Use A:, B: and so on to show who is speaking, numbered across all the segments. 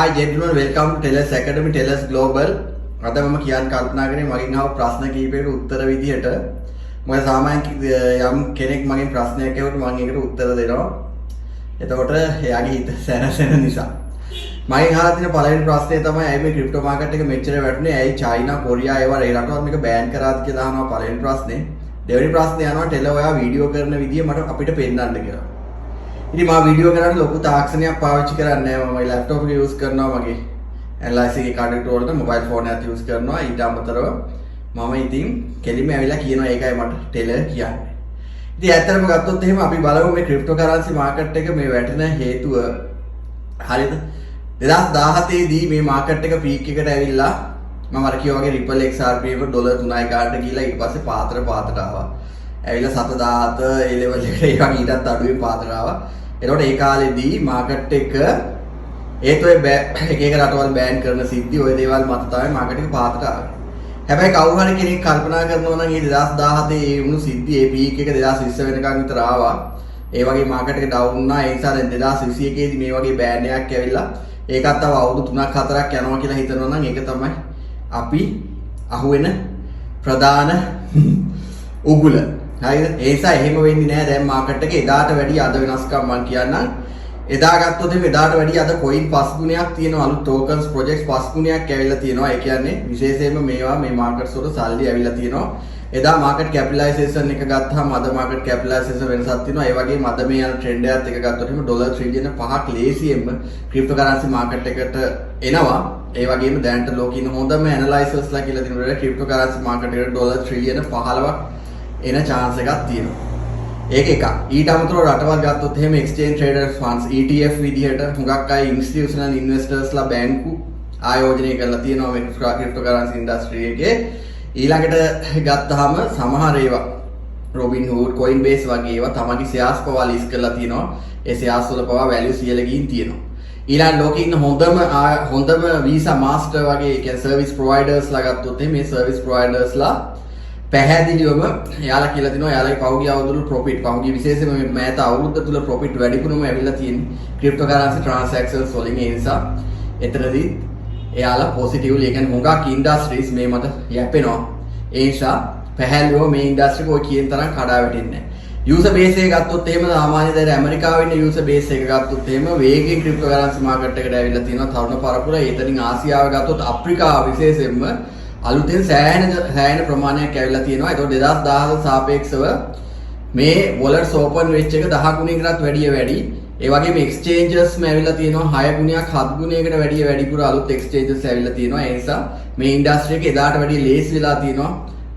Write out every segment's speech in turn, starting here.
A: Hi gentlemen, welcome to Tellers Academy, Tellers Global. අද මම කියන්න කල්පනා කරේ මගෙන් අහපු ප්‍රශ්න කිහිපයකට උත්තර විදිහට මම සාමාන්‍යයෙන් යම් කෙනෙක් මගෙන් ප්‍රශ්නයක් අහුවොත් මම ඒකට උත්තර දෙනවා. එතකොට එයාගේ හිත සැනසෙන නිසා. මගෙන් අහලා තියෙන පළවෙනි ප්‍රශ්නේ තමයි ඇයි මේ ක්‍රිප්ටෝ මාකට් එක මෙච්චර වැටුනේ? ඇයි චයිනා, කොරියා ඒවා ඒ රටවල් මේක බෑන් කරාද කියලා අහනවා පළවෙනි ප්‍රශ්නේ. දෙවෙනි ප්‍රශ්නේ යනවා ටෙලර් ඔයා වීඩියෝ කරන විදිය මට අපිට පෙන්නන්න කියලා. ඉතින් මම වීඩියෝ කරන්නේ ලොකු තාක්ෂණයක් පාවිච්චි කරන්නේ නැහැ. මම ලැප්ටොප් එක යූස් කරනවා මගේ ඇනලයිස් එකේ කාඩ් වලට මොබයිල් ෆෝන් එකක් යූස් කරනවා. ඊට අමතරව මම ඉතින් කෙලින්ම ඇවිල්ලා කියනවා ඒකයි මට ටෙලර් කියන්නේ. ඉතින් ඇත්තටම ගත්තොත් එහෙම අපි බලමු මේ ක්‍රිප්ටෝ කරන්සි මාකට් එක මේ වැටෙන හේතුව. හරිද? 2017 දී මේ මාකට් එක පීක් එකට ඇවිල්ලා මම අර කිව්වා වගේ රිපල් XRP එක ඩොලර් 3යි ගානට ගිහලා ඊට පස්සේ පාතට ආවා. ඇවිල්ලා 7,000 ඒ ලෙවල් එකට ඒ වගේ ඊටත් අඩුවේ පාතට ආවා. එතකොට ඒ කාලෙදී මාකට් එක ඒත් ඔය එක එක රටවල් බෑන් කරන සිද්ධි ඔය දේවල් මත තමයි මාකට් එක පාතට ආවේ. හැබැයි කවුරු හරි කෙනෙක් කල්පනා කරනවා නම් මේ 2017 ඒ වුණු සිද්ධි ඒ පීක් එක 2020 වෙනකන් විතර ආවා. ඒ වගේ මාකට් එක ඩවුන් වුණා. ඒ නිසා දැන් 2021 දී මේ වගේ බෑන් එකක් ඇවිල්ලා ඒකත් තව අවුරුදු 3ක් 4ක් යනවා කියලා හිතනවා නම් ඒක තමයි අපි අහුවෙන ප්‍රධාන උගුල. හරිද? ඒ නිසා එහෙම වෙන්නේ නැහැ. දැන් මාකට් එකේ එදාට වැඩිය අද වෙනස්කම් මම කියන්නම්. එදා ගත්තොත් එදාට වැඩිය අද කොයින් 5 ගුණයක් තියෙනවා. අලුත් ටෝකන්ස් ප්‍රොජෙක්ට්ස් 5 ගුණයක් ඇවිල්ලා තියෙනවා. ඒ කියන්නේ විශේෂයෙන්ම මේවා මේ මාකට්ස් වල සල්ලි ඇවිල්ලා තියෙනවා. එදා මාකට් කැපිටලයිසේෂන් එක ගත්තාම අද මාකට් කැපිටලයිසේෂන් වෙනසක් තියෙනවා. ඒ වගේම අද මේ යන ට්‍රෙන්ඩ් එකත් එක ගත්තොත් එහෙම ඩොලර් ට්‍රිලියන 5ක් ලේසියෙන්ම ක්‍රිප්ටෝ කරන්සි මාකට් එකට එනවා. ඒ වගේම දැනට ලෝකේ ඉන්න හොඳම ඇනලයිසර්ස්ලා කියලා තියෙනවා ක්‍රිප්ටෝ කරන්සි මාකට් එකට ඩොලර් ට්‍රිලියන 15ක් එන chance එකක් තියෙනවා. ඒක එකක්. ඊට අමතරව රටවල් ගත්තොත් එහෙම exchange traded funds ETF විදිහට හුඟක් අය institutional investors-ලා බැංකු ආයෝජනය කරලා තියෙනවා මේ ක්‍රිප්ටෝ කරන්සි ඉන්ඩස්ට්‍රි එකේ. ඊළඟට ගත්තාම සමහර ඒවා Robinhood, Coinbase වගේ ඒවා තමන්ගේ shares පවා list කරලා තියෙනවා. ඒ shares වල පවා value 100 ගින් තියෙනවා. ඊළඟ ලෝකේ ඉන්න හොඳම Visa, Master වගේ ඒ කියන්නේ service providers-ලා ගත්තොත් මේ service providers-ලා පැහැදිලිවම එයාලා කියලා දිනවා එයාලගේ පහුගිය අවුරුදු ප්‍රොෆිට් පහුගිය විශේෂයෙන්ම මේ මෑත අවුරුද්ද තුල ප්‍රොෆිට් වැඩිපුරම ඇවිල්ලා තියෙන්නේ ක්‍රිප්ටෝ කරන්සි ට්‍රාන්සැක්ෂන්ස් වලින්. ඒ නිසා එතනදී එයාලා පොසිටිව්ලි ඒ කියන්නේ හුඟක් ඉන්ඩස්ට්‍රීස් මේ මත යැපෙනවා. ඒ නිසා පැහැදිලිව මේ ඉන්ඩස්ට්‍රි එක ඔය කියන තරම් කඩා වැටෙන්නේ නැහැ. යූසර් බේස් එක ගත්තොත් එහෙම සාමාන්‍ය දැන් ඇමරිකාවේ ඉන්න යූසර් බේස් එක ගත්තොත් එහෙම වේගයෙන් ක්‍රිප්ටෝ කරන්සි මාකට් එකට ඇවිල්ලා තියෙනවා තරුණ පරපුර. ඒතරින් ආසියාව ගත්තොත් අප්‍රිකාව විශේෂයෙන්ම අලුතෙන් සෑහෙන ප්‍රමාණයක් ඇවිල්ලා තියෙනවා. ඒතකොට 2010 සාපේක්ෂව මේ වොලට්ස් ඕපන් වෙච්ච එක 10 ගුණයකටත් වැඩි. ඒ වගේම එක්ස්චේන්ජර්ස්ම ඇවිල්ලා තියෙනවා 6 ගුණයක් 7 ගුණයකට වැඩිපුර අලුත් එක්ස්චේන්ජර්ස් ඇවිල්ලා තියෙනවා. ඒ නිසා මේ ඉන්ඩස්ට්‍රි එක එදාට වැඩිය ලේසි වෙලා තියෙනවා.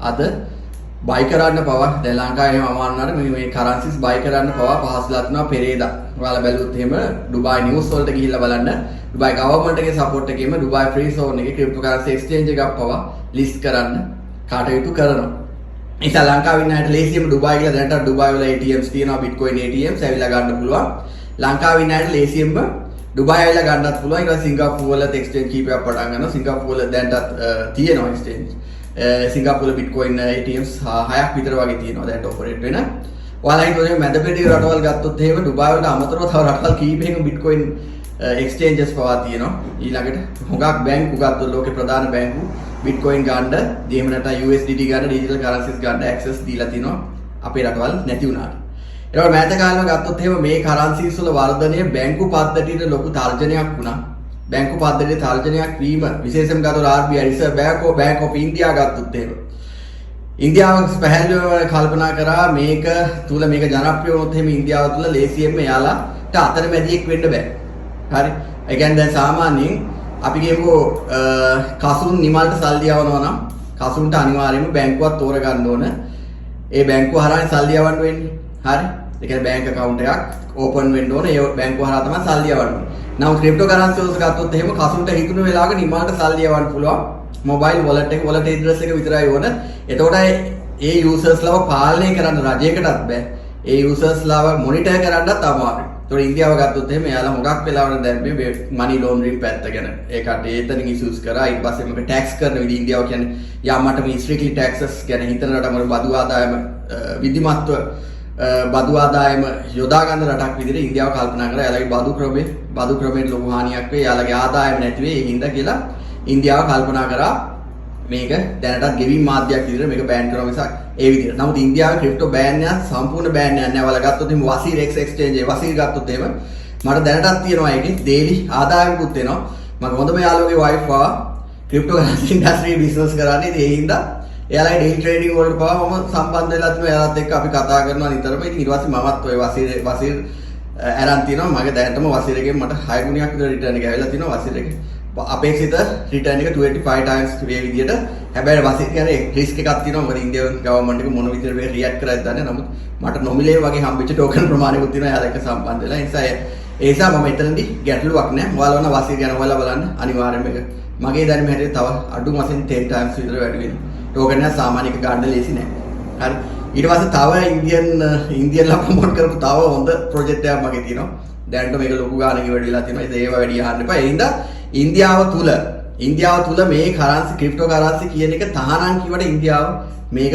A: අද බයි කරන්න පවා දැන් ලංකාවේ එහෙම අමාරුනාට මේ කරන්සිස් බයි කරන්න පවා පහසුලා තියෙනවා පෙරේදා. ඔයාලා බැලුවොත් එහෙම ඩුබායි නිවුස් වලට ගිහිල්ලා බලන්න. ඩුබායි ගවර්න්මන්ට් එකේ සපෝට් එකේම ඩුබායි ෆ්‍රී සෝන් එකේ ක්‍රිප්ටෝ කරන්සි එක්ස්චේන්ජ් එකක් පවා ලිස්ට් කරන්න කටයුතු කරනවා. ඒ නිසා ලංකාවේ ඉන්න අයට ලේසියෙම ඩුබායි කියලා දැනට ඩුබායි වල ATMs තියෙනවා Bitcoin ATMs ඇවිල්ලා ගන්න පුළුවන්. ලංකාවේ ඉන්න අයට ලේසියෙම ඩුබායි ඇවිල්ලා ගන්නත් පුළුවන්. ඊට පස්සේ සිංගප්පූරු වලත් එක්ස්චේන්ජ් කීපයක් පටන් ගන්නවා. සිංගප්පූරු වල දැනටත් තියෙනවා එක්ස්චේන්ජ්. සිංගප්පූරු Bitcoin ATMs 6ක් විතර වගේ තියෙනවා දැනට ඔපරේට් වෙන. ඔයාලා හිතුවේ මැද පෙරේ රටවල් ගත්තොත් එහෙම ඩුබායි වලට අමතරව තව රටවල් කීපයක Bitcoin exchanges පවා තියෙනවා. ඊළඟට හුඟක් බැංකු ගත්තොත් ලෝකේ ප්‍රධාන බැංකු Bitcoin ගන්න, එහෙම නැත්නම් USDT ගන්න, digital currencies ගන්න access දීලා තිනවා අපේ රටවල් නැති වුණාට. ඒකට මෑත කාලෙම ගත්තොත් එහෙම මේ currencies වල වර්ධනය බැංකු පද්ධතියට ලොකු තර්ජනයක් වුණා. බැංකු පද්ධතියේ තර්ජනයක් වීම විශේෂයෙන්ම ගත්තොත් RBI Reserve Bank of India ගත්තොත් එහෙම ඉන්දියාව පැහැදිලිව කල්පනා කරා මේක ජනප්‍රිය වුණොත් එහෙම ඉන්දියාව තුල ලේසියෙන්ම එයාලාට අතරමැදියෙක් වෙන්න බෑ. හරි. ඒ කියන්නේ දැන් සාමාන්‍යයෙන් අපි කියමුකෝ කසුන් නිමල්ට සල්ලි යවනවා නම් කසුන්ට අනිවාර්යයෙන්ම බැංකුවක් තෝරගන්න ඕන. ඒ බැංකුව හරහා සල්ලි යවන්න වෙන්නේ. හරි. ඒ කියන්නේ බැංක් account එකක් ඕපන් වෙන්න ඕන. ඒ බැංකුව හරහා තමයි සල්ලි යවන්න ඕනේ. නම් ක්‍රිප්ටෝ කරන්සි වලට ගත්තොත් එහෙම කසුන්ට හිතුණු වෙලාවක නිමල්ට සල්ලි යවන්න පුළුවන්. මොබයිල් වොලට් ඇඩ්‍රස් එක විතරයි ඕන. එතකොට ඒ යූසර්ස්ලාව පාලනය කරන්න රජයකටත් බෑ. ඒ යූසර්ස්ලාව මොනිටර් කරන්නත් අමාරුයි. ඒතකොට ඉන්දියාව ගත්තොත් එහෙම එයාලා හුඟක් වෙලාවට දැන් මේ මනි ලෝන්ඩරින් පැත්ත ගැන ඒකට ඒතනින් ඉෂුස් කරා. ඊට පස්සේ මේක ටැක්ස් කරන විදිහ ඉන්දියාව කියන්නේ යම් මට්ටමක ස්ට්‍රික්ට්ලි ටැක්සස් ගැන හිතන රටවල බදු ආදායම විධිමත්ව බදු ආදායම යොදා ගන්න රටක් විදිහට ඉන්දියාව කල්පනා කරා. එයාලගේ බදු ක්‍රමයේ ලොකු හානියක් වෙයි. එයාලගේ ආදායම නැති වෙයි. ඒ හින්දා කියලා ඉන්දියාව කල්පනා කරා මේක දැනටත් ගෙවීම් මාධ්‍යයක් විදිහට මේක බෑන් කරනවා මිසක් ඒ විදිහට. නමුත් ඉන්දියාවේ ක්‍රිප්ටෝ බෑන් එක සම්පූර්ණ බෑන් එකක් නෑ. ඔයාලා ගත්තොත් එහෙනම් වසීර් X exchange එක වසීර් ගත්තොත් එහෙම මට දැනටත් තියෙනවා ඒකේ ડેලි ආදායමකුත් එනවා. මගේ හොඳම යාළුවගේ වයිෆ් ආ ක්‍රිප්ටෝ කරන්සි ඉන්ඩස්ට්‍රි බිස්නස් කරන්නේ. ඒ හින්දා එයාලගේ ඩේලි ට්‍රේඩින් වලට පාව මම සම්බන්ධ වෙලා තිනවා. එයාලත් එක්ක අපි කතා කරනවා නිතරම. ඉතින් ඊට පස්සේ මමත් ඔය වසීර් අරන් තිනවා. මගේ දැනටම වසීර් එකෙන් මට 6 ගුණයක් විතර රිටර්න් එක ඇවිල්ලා තිනවා. වසීර් එකේ අපේක්ෂිත රිටර්න් එක 25 times මේ විදියට. හැබැයි වසීර් කියන්නේ රිස්ක් එකක් තියෙනවා. මොකද ඉන්දියානු ගවර්න්මන්ට් එක මොන විදියට මේ රියැක්ට් කරයිද දන්නේ. නමුත් මට නොමිලේ වගේ හම්බෙච්ච ටෝකන් ප්‍රමාණයකුත් තියෙනවා. එයාලා එක්ක සම්බන්ධ වෙලා. ඒ නිසා මම එතනදී ගැටලුවක් නැහැ. ඔයාලා වුණා වසීර් ගැන හොයලා බලන්න අනිවාර්යයෙන්ම එක. මගේ දැනුම හැටියට තව අඩු වශයෙන් 10 times විතර වැඩි වෙනවා. ටෝකන් එක සාමාන්‍ය එක ගන්න ලේසි නෑ. හරි. ඊට පස්සේ තව ඉන්දියන්ලා ප්‍රොමෝට් කරපු තව හොඳ ප්‍රොජෙක්ට් එකක් මගේ තියෙනවා. දැනට මේක ලොකු ගානක වැඩිලා තියෙනවා. ඒව වැඩි අහන්න එපා. ඒ හින්දා ඉන්දියාව තුල මේ කරන්සි ක්‍රිප්ටෝ කරන්සි කියන එක තහනම් කිව්වට ඉන්දියාව මේක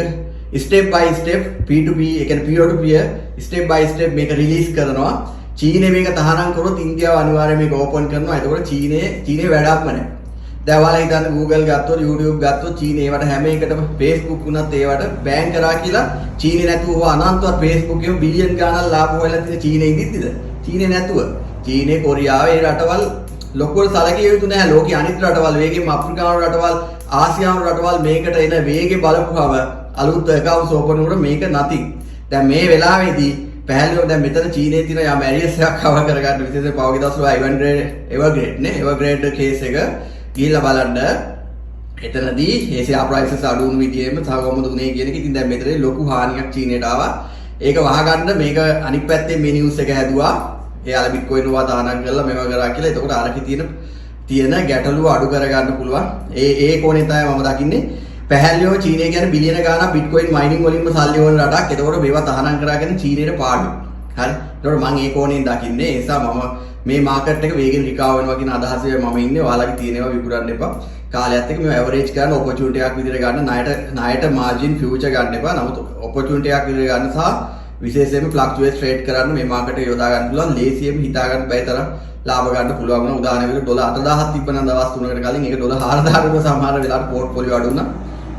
A: ස්ටෙප් බයි ස්ටෙප් P2P ඒ කියන්නේ peer to peer step bye step මේක රිලීස් කරනවා. චීනේ මේක තහනම් කරොත් ඉන්දියාව අනිවාර්යයෙන් මේක ඕපන් කරනවා. එතකොට චීනේ වැඩක්ම නැහැ. දැන් ඔයාලා හිතන්න Google ගත්තොත් YouTube ගත්තොත් චීනේ ඒවට හැම එකටම Facebook උනත් ඒවට බෑන් කරා කියලා චීනේ නැතුව අනන්තවත් Facebook එකම බිලියන් ගාණක් ලාභ හොයලා තියෙන චීනේ ඉඳිද්දිද? චීනේ නැතුව. චීනේ කොරියාව ඒ රටවල් ලොකුවට සැලකිය යුතු නැහැ. ලෝකයේ අනිත් රටවල් වේගෙම අප්‍රිකානු රටවල් ආසියානු රටවල් මේකට එන වේගෙ බලපුවම අලුත් accounts open වුණොත් මේක නැති. දැන් මේ වෙලාවේදී පැහැදිලිව දැන් මෙතන චීනේ තියෙන යා මැරියස් එකක් කවර් කරගන්න විශේෂයෙන් පෞගේ දවස්වල එවර්ග්‍රේඩ් කේස් එක ගිහිල්ලා බලන්න එතනදී ඒසියා ප්‍රයිසස් අඩු වුණු විදියෙම සහ කොහොමද උනේ කියන එක. ඉතින් දැන් මෙතන ලොකු හානියක් චීනයට ආවා. ඒක වහගන්න මේක අනිත් පැත්තේ මේ නිවුස් එක හැදුවා. එයාලා බිට්කොයින් වවා දානක් කරලා මේවා කරා කියලා. එතකොට අරකේ තියෙන ගැටලුව අඩු කරගන්න පුළුවන්. ඒ කෝණේ තමයි මම දකින්නේ. පැහැදිලිව චීනය කියන්නේ බිලියන ගාණක් බිට්කොයින් මයිනින් වලින්ම සල්ලි වන රටක්. එතකොට මේවා තහනම් කරාගෙන චීනයට පාඩුයි. හරි. එතකොට මම ඒ කෝණයෙන් දකින්නේ. ඒ නිසා මම මේ මාකට් එක වේගෙන් රිකවර් වෙනවා කියන අදහසේ මම ඉන්නේ. ඔයාලගේ තියෙනවා විකුණන්න එපා. කාලයත් එක්ක මේ ඇවරේජ් කරන ඔපචුනිටි එකක් විදිහට ගන්න ණයට මාර්ජින් ෆියුචර් ගන්න එපා. නමුත් ඔපචුනිටි එකක් විදිහට ගන්න සහ විශේෂයෙන්ම ෆ්ලක්චුවේට් ට්‍රේඩ් කරන්න මේ මාකට් එක යොදා ගන්න පුළුවන්. ලේසියෙම හිතා ගන්න බැයි තරම් ලාභ ගන්න පුළුවන් වෙන උදාහරණයකට ඩොලර් 8000ක් තිබ්බනම් දවස් 3කට කලින් ඒක ඩොලර් 4000කට සමහර වෙලාවට පෝර්ට්ෆෝලියෝ අඩු වුණා.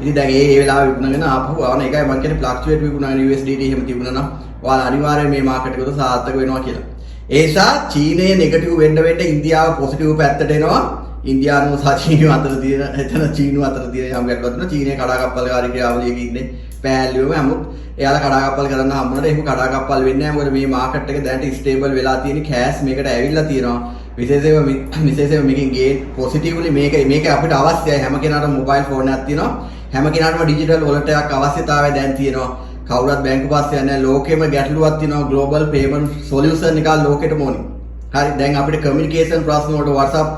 A: ඉතින් දැන් ඒ වෙලාවෙ විකුණගෙන ආපහු ආවන එකයි මම කියන්නේ ෆ්ලක්චුවේට් විකුණන USDT එහෙම තිබුණා නම් ඔයාලා අනිවාර්යයෙන් මේ මාකට් එකට සාර්ථක වෙනවා කියලා. ඒ නිසා චීනයේ නෙගටිව් වෙන්න ඉන්දියාව පොසිටිව් පැත්තට එනවා. ඉන්දියානු සහ චීනු අතර තියෙන එතන චීනු අතර තියෙන යම් ගැටලුවක් තියෙනවා. චීනයේ කඩාකප්පල්කාරී ක්‍රියාවලියක ඉන්නේ පෑල්ලියම නමුත් එයාලා කඩාකප්පල් කරන්න හම්බුනට එහෙම කඩාකප්පල් වෙන්නේ නැහැ. මොකද මේ මාකට් එක දැනට ස්ටේබල් වෙලා තියෙන කෑෂ් මේකට ඇවිල්ලා තියෙනවා. විශේෂයෙන්ම මේකෙන් ගේන් පොසිටිව්ලි මේක අපිට අවශ්‍යයි. හැම කෙනාටම මොබයිල් ෆෝන් එකක් තියෙනවා. හැම කෙනාටම ඩිජිටල් වොලට් එකක් අවශ්‍යතාවය දැන් තියෙනවා. කවුරුත් බැංකු පස්සේ යන්නේ ලෝකෙම ගැටලුවක් තියෙනවා. ග්ලෝබල් පේමන්ට් සොලියුෂන් එකක් ලෝකෙටම ඕනේ. හරි දැන් අපිට කමියුනිකේෂන් ප්‍රශ්න වලට WhatsApp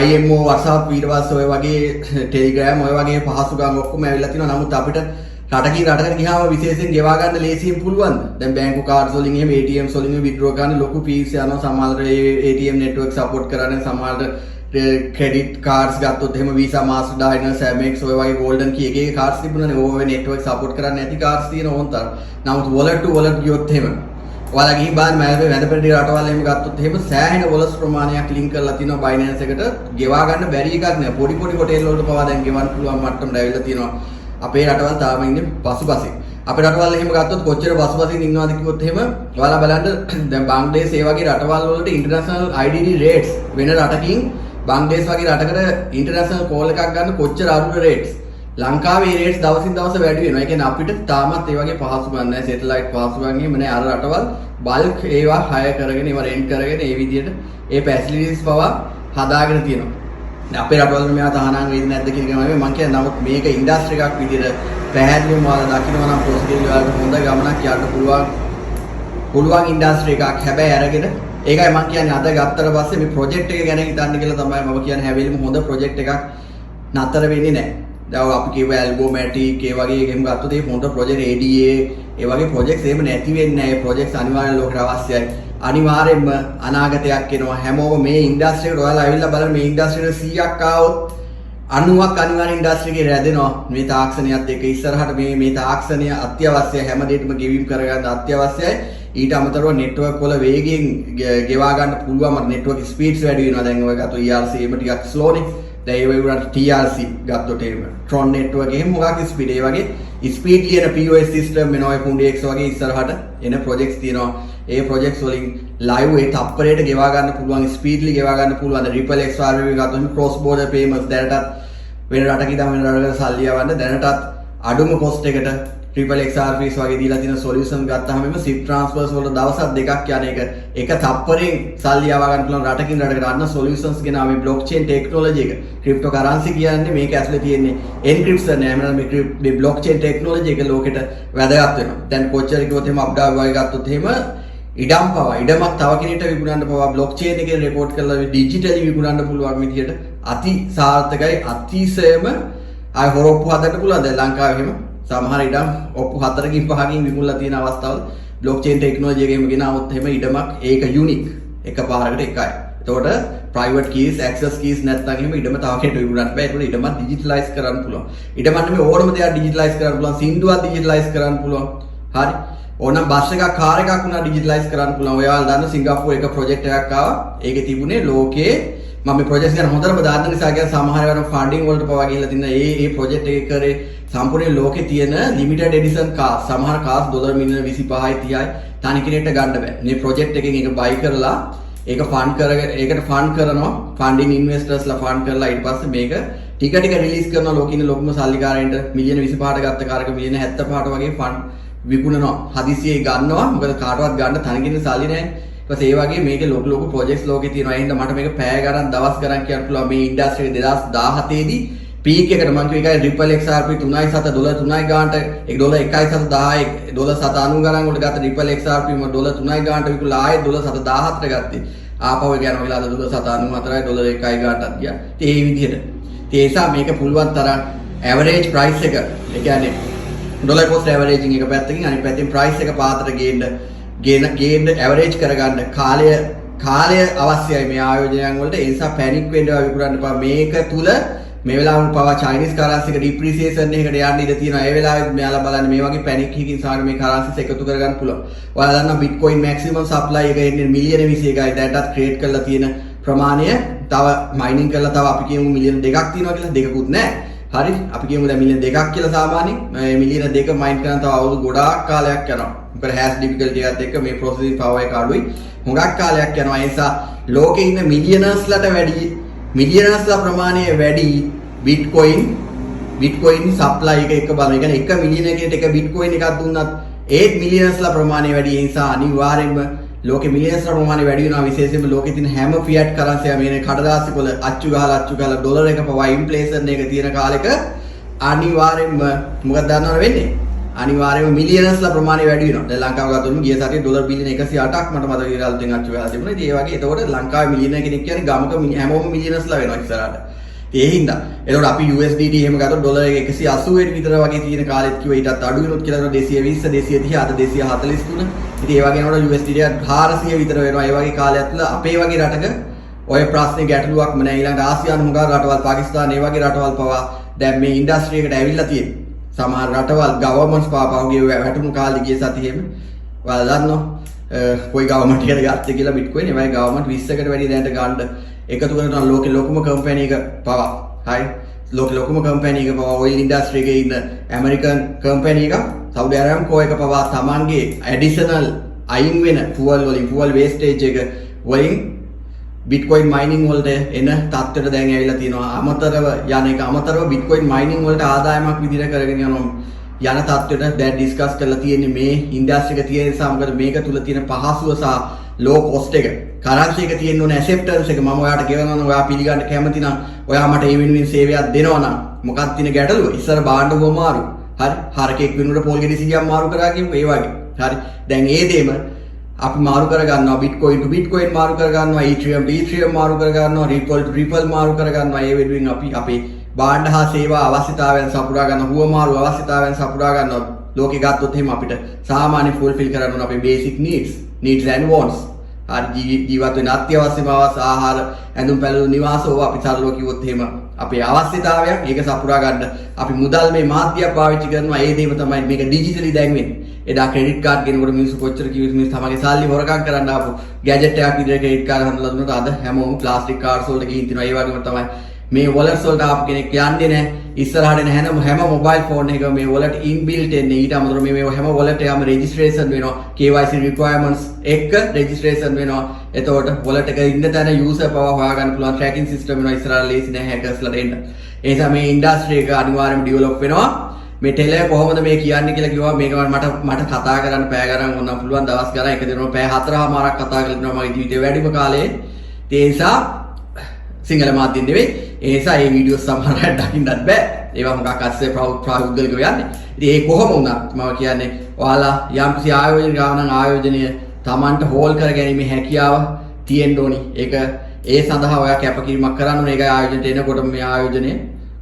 A: IMO WhatsApp ඊට පස්සේ ඔය වගේ Telegram ඔය වගේ පහසුකම් ඔක්කොම ඇවිල්ලා තියෙනවා. නමුත් අපිට රටකින් රටකට ගියාම විශේෂයෙන් ගෙවා ගන්න ලේසියෙන් පුළුවන්ද? දැන් බැංකු කාඩ්ස් වලින් එහෙම ATMs වලින් withdraw ගන්න ලොකු fees යනවා. සමහරවිට ATM network support කරන්නේ සමහරවිට credit cards ගත්තොත් එහෙම Visa Master Diners Amex ඔය වගේ golden key එක cards තිබුණානේ. ඕව network support කරන්නේ නැති cards තියෙන ඕන්තර. නමුත් wallet to wallet ගියොත් එහෙම ඔයාලා ගිහින් බලන්න වැඳපෙඩි රටවල් එහෙම ගත්තොත් එහෙම සෑහෙන වොලස් ප්‍රමාණයක් ලින්ක් කරලා තිනවා Binance එකට. ගෙවා ගන්න බැරි එකක් නෑ. පොඩි හොටෙල් වලට පවා දැන් ගෙවන්න පුළුවන් මට්ටමට ඇවිල්ලා තියෙනවා. අපේ රටවල් තාම ඉන්නේ පසුපසින්. අපේ රටවල් එහෙම ගත්තොත් කොච්චර පසුපසින් ඉන්නවද කිව්වොත් එහෙම ඔයාලා බලන්න දැන් බංග්ලාදේශ ඒ වගේ රටවල් වලට ඉන්ටර්නැෂනල් IDD රේට්ස් වෙන රටකින් බංග්ලාදේශ වගේ රටකට ඉන්ටර්නැෂනල් කෝල් එකක් ගන්න කොච්චර අඩු රේට්ස්. ලංකාවේ රේට්ස් දවසින් දවස වැඩි වෙනවා. ඒ කියන්නේ අපිට තාමත් ඒ වගේ පහසුකම් නැහැ. සැටලයිට් පහසුකම් එහෙම නැහැ. අර රටවල් බල්ක් ඒවා හයර් කරගෙන ඒවා රෙන්ට් කරගෙන ඒ විදිහට ඒ ෆැසිලිටිස් පවා හදාගෙන තියෙනවා. අපේ රටවල මේවා තහනම් වෙන්නේ නැද්ද කියන එක මම කියන්නේ. නමුත් මේක ඉන්ඩස්ට්‍රි එකක් විදිහට පැහැදිලිවම ඔයාලා දකිනවා නම් පොසිටිව් වලට හොඳ ගමනක් යන්න පුළුවන් ඉන්ඩස්ට්‍රි එකක්. හැබැයි අරගෙන ඒකයි මම කියන්නේ අද ගත්තට පස්සේ මේ ප්‍රොජෙක්ට් එක ගැන හිතන්න කියලා තමයි මම කියන්නේ. හැබැයිම හොඳ ප්‍රොජෙක්ට් එකක් නතර වෙන්නේ නැහැ. දැන් අපි කියව ඇල්ගෝමැටික් ඒ වගේ එහෙම ගත්තොත් ඒ හොඳ ප්‍රොජෙක්ට් ADA ඒ වගේ ප්‍රොජෙක්ට්ස් එහෙම නැති වෙන්නේ නැහැ. ඒ ප්‍රොජෙක්ට්ස් අනිවාර්යයෙන් ලෝකෙට අවශ්‍යයි. අනිවාර්යෙන්ම අනාගතයක් එනවා. හැමෝම මේ ඉන්ඩස්ට්‍රි එකට ඔයාලා ඇවිල්ලා බලන්න මේ ඉන්ඩස්ට්‍රි එකට 100ක් ආවොත් 90ක් අනිවාර්ය ඉන්ඩස්ට්‍රි එකේ රැඳෙනවා මේ තාක්ෂණයත් එක්ක ඉස්සරහට මේ තාක්ෂණය අත්‍යවශ්‍යයි හැමදේටම ගෙවීම් කරගන්න අත්‍යවශ්‍යයි ඊට අමතරව නෙට්වර්ක් වල වේගයෙන් ගෙවා ගන්න පුළුවන් නෙට්වර්ක් ස්පීඩ්ස් වැඩි වෙනවා දැන් ඔය ගත්ත ERC එක ටිකක් ස්ලෝනේ දැන් ඒ වගේ TRC ගත්තොත් එහෙම Tron network එකේ මොකක් ස්පීඩ් ඒ වගේ ස්පීඩ් කියන POS system වෙනවා ඒ Fundex වගේ ඉස්සරහට එන projects තියෙනවා ඒ projects වලින් live ඒ තප්පරයට ගෙවා ගන්න පුළුවන් ස්පීඩ්ලි ගෙවා ගන්න පුළුවන් Ripple XRP එක ගත්තොත් cross border payments දැනටත් වෙන රටක ඉඳන් වෙන රටකට සල්ලි යවන්න දැනටත් අඩුම cost එකට Ripple XRPs වගේ දීලා තියෙන solution ගත්තාම එම SWIFT transfers වල දවසක් දෙකක් යන එක තප්පරෙන් සල්ලි යවා ගන්න පුළුවන් රටකින් රටකට අන්න solutions ගෙනා මේ blockchain technology එක cryptocurrency කියන්නේ මේක ඇතුලේ තියෙන්නේ encryption නෑ එහෙනම් මේ blockchain technology එක ලෝකෙට වැදගත් වෙනවා දැන් කොච්චර කිව්වොත් එහෙම අප්ඩාව් වගේ ගත්තොත් එහෙම ඉඩම් පවා ඉඩමක් තව කෙනෙක්ට විකුණන්න පවා blockchain එකේ රෙකෝඩ් කරලා digitally විකුණන්න පුළුවන් විදියට අති සාර්ථකයි අතිශයම ආය හොරොප්පු හදන්න පුළුවන් දැන් ලංකාවේ එහෙම සමහර ඉඩම් ඔප්පු 4කින් 5කින් විකුණලා තියෙන අවස්ථාවල blockchain technology එකෙම ගෙනාවොත් එහෙම ඉඩමක් ඒක unique එකපාරකට එකයි. එතකොට private keys access keys නැත්නම් එහෙම ඉඩම තව කෙනෙකුට විකුණන්න බෑ. ඒකට ඉඩමක් digitalize කරන්න පුළුවන්. ඉඩමක් නෙමෙයි ඕනම දෙයක් digitalize කරන්න පුළුවන්. සින්දුවක් digitalize කරන්න පුළුවන්. හරි. ඕනනම් බස් එකක් කාර් එකක් උනා digitalize කරන්න පුළුවන්. ඔයාලා දන්න සිංගප්පූරු එක project එකක් ආවා. ඒකේ තිබුණේ ලෝකේ මම මේ ප්‍රොජෙක්ට් ගැන හොඳටම දාන්න නිසා කියන සමහර වෙලාවට ෆන්ඩින් වලට පවා ගිහිල්ලා තින්න ඒ ප්‍රොජෙක්ට් එක කරේ සම්පූර්ණ ලෝකේ තියෙන ලිමිටඩ් එඩිෂන් කාර් සමහර කාර්ස් ඩොලර් මිලියන 25යි 30යි තනි කෙනෙක්ට ගන්න බෑ. මේ ප්‍රොජෙක්ට් එකෙන් ඒක බයි කරලා ඒක ෆන්ඩ් කරගෙන ඒකට ෆන්ඩ් කරනවා ෆන්ඩින් ඉන්වෙස්ටර්ස්ලා ෆන්ඩ් කරලා ඊට පස්සේ මේක ටික ටික රිලීස් කරනවා ලෝකෙ ඉන්න ලොකුම සල්ලිකාරයන්ට මිලියන 25ට ගත්ත කාර්ක මිලියන 75ට වගේ ෆන්ඩ් විකුණනවා. හදිසියේ ගන්නවා. මොකද කාටවත් ගන්න තනි කෙනෙක් සල්ලි නැහැ. ඊපස් ඒ වගේ මේකේ ලොකු projects ලෝකේ තියෙනවා. ඒ හින්දා මට මේක පැය ගණන් දවස් ගණන් කියන්න පුළුවන් මේ ඉන්ඩස්ට්‍රි එක 2017 දී පීක් එකට මම කිව්ව එකයි Ripple XRP 3.7 ඩොලර් 3යි ගානට ඒක ඩොලර් 1.710 ඩොලර් 790 ගණන් වලට ගත්ත Ripple XRP ම ඩොලර් 3යි ගානට විකුණලා ආයෙත් ඩොලර් 717ට ගත්තේ. ආපහු ඒක යනවා කියලා අද ඩොලර් 794යි ඩොලර් 1යි ගානටත් ගියා. ඉතින් මේ විදිහට. ඉතින් ඒ නිසා මේක පුළුවන් තරම් average price එක ඒ කියන්නේ ඩොලර් cost averaging එක පැත්තකින් අනිත් පැත්තෙන් price එක පාතට ගේන්න ඇවරේජ් කරගන්න කාලය අවශ්‍යයි මේ ආයෝජනයන් වලට ඒ නිසා පැනික් වෙන්න විකුණන්න එපා මේක තුල මේ වෙලාවට පවා චයිනීස් කරන්සි එක ඩිප්‍රීසියේෂන් එකකට යන්න ඉඩ තියෙනවා ඒ වෙලාවෙත් මෙයාලා බලන්න මේ වගේ පැනික් එකකින් සාමාන්‍ය මේ කරන්සිස් එකතු කරගන්න පුළුවන් ඔයාලා දන්නවා බිට්කොයින් මැක්සිමම් සප්ලයි එක එන්නේ මිලියන 21යි දැන්ටත් ක්‍රියේට් කරලා තියෙන ප්‍රමාණය තව මයිනින් කරලා තව අපි කියමු මිලියන 2ක් තියෙනවා කියලා දෙකකුත් නැහැ හරි අපි කියමු දැන් මිලියන 2ක් කියලා සාමාන්‍යයෙන් මේ මිලියන 2 මයින් කරන තව අවුරුදු ගොඩාක් කාලයක් යනවා මොකද හැස් ඩිෆිකල්ටි එකත් එක්ක මේ ප්‍රොසෙසින් පවර් එක අඩුයි හුඟක් කාලයක් යනවා ඒ නිසා ලෝකේ ඉන්න මිලියනර්ස්ලට වැඩි මිලියනර්ස්ලා ප්‍රමාණය වැඩි බිට්කොයින් සප්ලයි එක බලන. ඒ කියන්නේ 1 මිලියන එකකට එක බිට්කොයින් එකක් දුන්නත් ඒත් මිලියනර්ස්ලා ප්‍රමාණය වැඩි. ඒ නිසා අනිවාර්යෙන්ම ලෝකේ මිලියනර්ස්ලා ප්‍රමාණය වැඩි වෙනවා. විශේෂයෙන්ම ලෝකේ තියෙන හැම ෆියට් කරන්සි මේ කඩදාසි වල අච්චු ගහලා ඩොලර් එක පවා ඉන්ෆ්ලේෂන් එක තියෙන කාලෙක අනිවාර්යෙන්ම මොකද දන්නවද වෙන්නේ? අනිවාර්යයෙන්ම මිලියනර්ස්ලා ප්‍රමාණය වැඩි වෙනවා. දැන් ලංකාව ගත්තොත් ගිය සතියේ ඩොලර් බිලියන 108ක් මට මතක විදිහට අලුතෙන් අච්චු ගහලා තිබුණා. ඉතින් ඒ වගේ එතකොට ලංකාවේ මිලියන කෙනෙක් කියන්නේ ගමක හැමෝම මිලියනර්ස්ලා වෙනවා ඉස්සරහට. ඒ හින්දා එතකොට අපි USDT එහෙම ගත්තොත් ඩොලර් එක 180 විතර වගේ තියෙන කාලෙත් කිව්වා ඊටත් අඩු වෙනොත් කියලා 220 230 අද 243. ඉතින් ඒ වගේ නෝඩ USDT එක 400 විතර වෙනවා. ඒ වගේ කාලයක් තුළ අපේ වගේ රටක ඔය ප්‍රශ්නේ ගැටලුවක්ම නැහැ. ඊළඟට ආසියානු හුඟා රටවල් පාකිස්තාන ඒ වගේ රටවල් පවා දැන් මේ ඉන්ඩස්ට්‍රි එකට ඇවිල්ලා තියෙනවා. සමහර රටවල් ගවර්න්මන්ට්ස් පාපවගේ වැටුණු කාලේ ගිය සතියෙම ඔයාලා දන්නවා කොයි ගවර්න්මන්ට් එකද ගත්තේ කියලා බිට්කොයින් ඒ වගේ ගවර්න්මන්ට් 20කට වැඩි දැනට ගන්න එකතු කරනවා ලෝකේ ලොකුම කම්පැනි එක පවා හරි ලෝකේ ලොකුම කම්පැනි එක පවා ඔයිල් ඉන්ඩස්ට්‍රි එකේ ඉන්න ඇමරිකන් කම්පැනි එක සවුදි අරාම්කෝ එක පවා තමන්ගේ ඇඩිෂනල් අයින් වෙන ෆුවල් වේස්ටේජ් එක වලින් බිට්කොයින් මයිනින් වලට එන තත්ත්වයට දැන් ඇවිල්ලා තියෙනවා. අමතරව බිට්කොයින් මයිනින් වලට ආදායමක් විදිහට කරගෙන යන තත්ත්වයට දැන් ඩිස්කස් කරලා තියෙන්නේ මේ ඉන්ඩස්ට්‍රි එක තියෙන නිසා. මොකද මේක තුල තියෙන පහසුව සහ ලෝ කොස්ට් එක කරන්සි එක තියෙන්න ඕනේ ඇසෙප්ටන්ස් එක මම ඔයාලට කියනවා නම් ඔයා පිළිගන්න කැමති නම් ඔයා මට ඒ වෙනුවෙන් සේවයක් දෙනවා නම් මොකක්ද තියෙන ගැටලුව? ඉස්සර බාණ්ඩ මාරු. හරි. හරකෙක් වෙනුවට පොල් ගෙඩි 100ක් මාරු කරා කියමු ඒ වගේ. හරි. දැන් ඒ දෙම අපි මාරු කර ගන්නවා බිට්කොයින් ටු බිට්කොයින් මාරු කර ගන්නවා ඊථරියම් ටු ඊථරියම් මාරු කර ගන්නවා රිපල් ටු රිපල් මාරු කර ගන්නවා ඒ වෙනුවෙන් අපි අපේ භාණ්ඩ හා සේවා අවශ්‍යතාවයන් සපුරා ගන්න හුවමාරු අවශ්‍යතාවයන් සපුරා ගන්නවා ලෝකේ ගත්තොත් එහෙම අපිට සාමාන්‍ය ෆුල්ෆිල් කරන්න ඕන අපේ බේසික් needs and wants හරි ජීවත් වෙන අත්‍යවශ්‍යම ආහාර ඇඳුම් පැළඳුම් නිවාස ඕවා අපි සරලව කිව්වොත් එහෙම අපේ අවශ්‍යතාවයක් ඒක සපුරා ගන්න අපි මුදල් මේ මාධ්‍ය පාවිච්චි කරනවා ඒ දේම තමයි මේක ඩිජිටලි දැන් වෙන්නේ. එදා ක්‍රෙඩිට් කාඩ් ගෙනකොට මිනිස්සු කොච්චර කිව්වද මිනිස්සු තමගේ සල්ලි හොරකම් කරන්න ආපු ගැජට් එකක් විදිහට ක්‍රෙඩිට් කාඩ් හදලා දුන්නොත් අද හැමෝම ප්ලාස්ටික් කාඩ්ස් වලට ගිහින් තිනවා. ඒ වගේම තමයි මේ වොලට්ස් වලට ආපු කෙනෙක් යන්නේ නැහැ. ඉස්සරහට එන හැම මොබයිල් ෆෝන් එකක මේ වොලට් ඉන්බිල්ට් එන්නේ. ඊට අමතරව මේ හැම වොලට් එකම රෙජිස්ට්‍රේෂන් වෙනවා. KYC රික්වයර්මන්ට්ස් එක්ක රෙජිස්ට්‍රේෂන් වෙනවා. එතකොට වොලට් එක ඉන්න තැන යූසර් පව හොයාගන්න පුළුවන් ට්‍රැකින් සිස්ටම් වෙනවා. ඉස්සරහට ලේසි නෑ හැකර්ස්ලාට එන්න. ඒ නිසා මේ ඉන්ඩස්ට්‍රි එක අනිවාර්යයෙන්ම ඩෙවලොප් වෙනවා. මේ ටෙලර් කොහොමද මේ කියන්නේ කියලා කිව්වා මේක මට කතා කරන්න පැය ගණන් ඕනම් පුළුවන් දවස් ගණන් එක දිනවල පැය 4මාරක් කතා කරලා ඉන්නවා මගේ ජීවිතේ වැඩිම කාලේ. ඒ නිසා සිංහල මාධ්‍යෙන් නෙවෙයි. ඒ නිසා මේ වීඩියෝ සමහර අය දකින්නත් බෑ. ඒවා මොකක් අස්සේ ප්‍රෞද්ගලිකව යන්නේ. ඉතින් ඒ කොහොම වුණත් මම කියන්නේ ඔයාලා යම්කිසි ආයෝජන ගානන් ආයෝජනය Tamanට හෝල් කර ගැනීමේ හැකියාව තියෙන්න ඕනි. ඒක ඒ සඳහා ඔයා කැපකිරීමක් කරන්න ඕනේ. ඒකයි ආයෝජනයට එනකොට මේ ආයෝජනය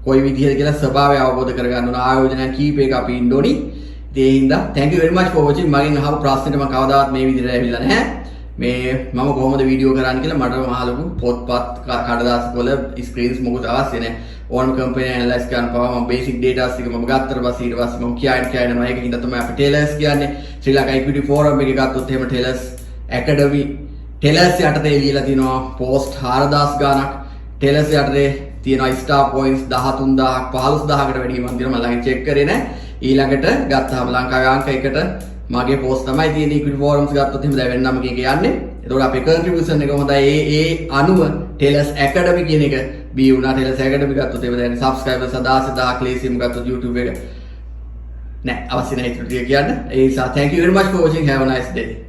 A: කොයි විදිහද කියලා ස්වභාවය අවබෝධ කරගන්න ඕන. ආයෝජනයන් කීපයක අපි ඉන්න ඕනි. ඒ හින්දා thank you very much for watching. මගෙන් අහපු ප්‍රශ්නෙට මම කවදාවත් මේ විදිහට ඇවිල්ලා නැහැ. මේ මම කොහොමද වීඩියෝ කරන්න කියලා මට මහලුකු පොත්පත් කඩදාසි වල ස්ක්‍රීන්ස් මොකුත් අවශ්‍ය නැහැ. ඕනම කම්පැනි ඇනලයිස් කරන්න පවා මම බේසික් ඩේටාස් ටික මම ගත්තට පස්සේ ඊට පස්සේ මම කියනවා ඒකින්ද තමයි අපි ටෙලර්ස් කියන්නේ. ශ්‍රී ලංකා ඉක්විටි ෆෝරම් එකේ ගත්තොත් එහෙම ටෙලර්ස් ඇකඩමි ටෙලර්ස් යටතේ ලියලා තිනවා පෝස්ට් 4000 ගාණක්. ටෙලර්ස් යටතේ තියෙනවා ස්ටාර් පොයින්ට්ස් 13000ක් 15000කට වැඩි මම දින මම ළඟින් චෙක් කරේ නෑ. ඊළඟට ගත්තාම ලංකාවේ අංක එකට මගේ පෝස්ට් තමයි තියෙන්නේ ඉක්විටි ෆෝරම්ස් ගත්තොත් එහෙම දැන් වෙනම එකක යන්නේ. එතකොට අපේ කන්ට්‍රිබියුෂන් එක හොඳයි. ඒ අනුව ටෙලර්ස් ඇකඩමි කියන එක බී වුණා. ටෙලර්ස් ඇකඩමි ගත්තොත් එහෙම දැන් සබ්ස්ක්‍රයිබර්ස් 10000ක් ලේසියෙම ගත්තොත් YouTube එක නෑ අවශ්‍ය නැහැ ඒක කියන්න. ඒ නිසා thank you very much for watching. Have a nice day.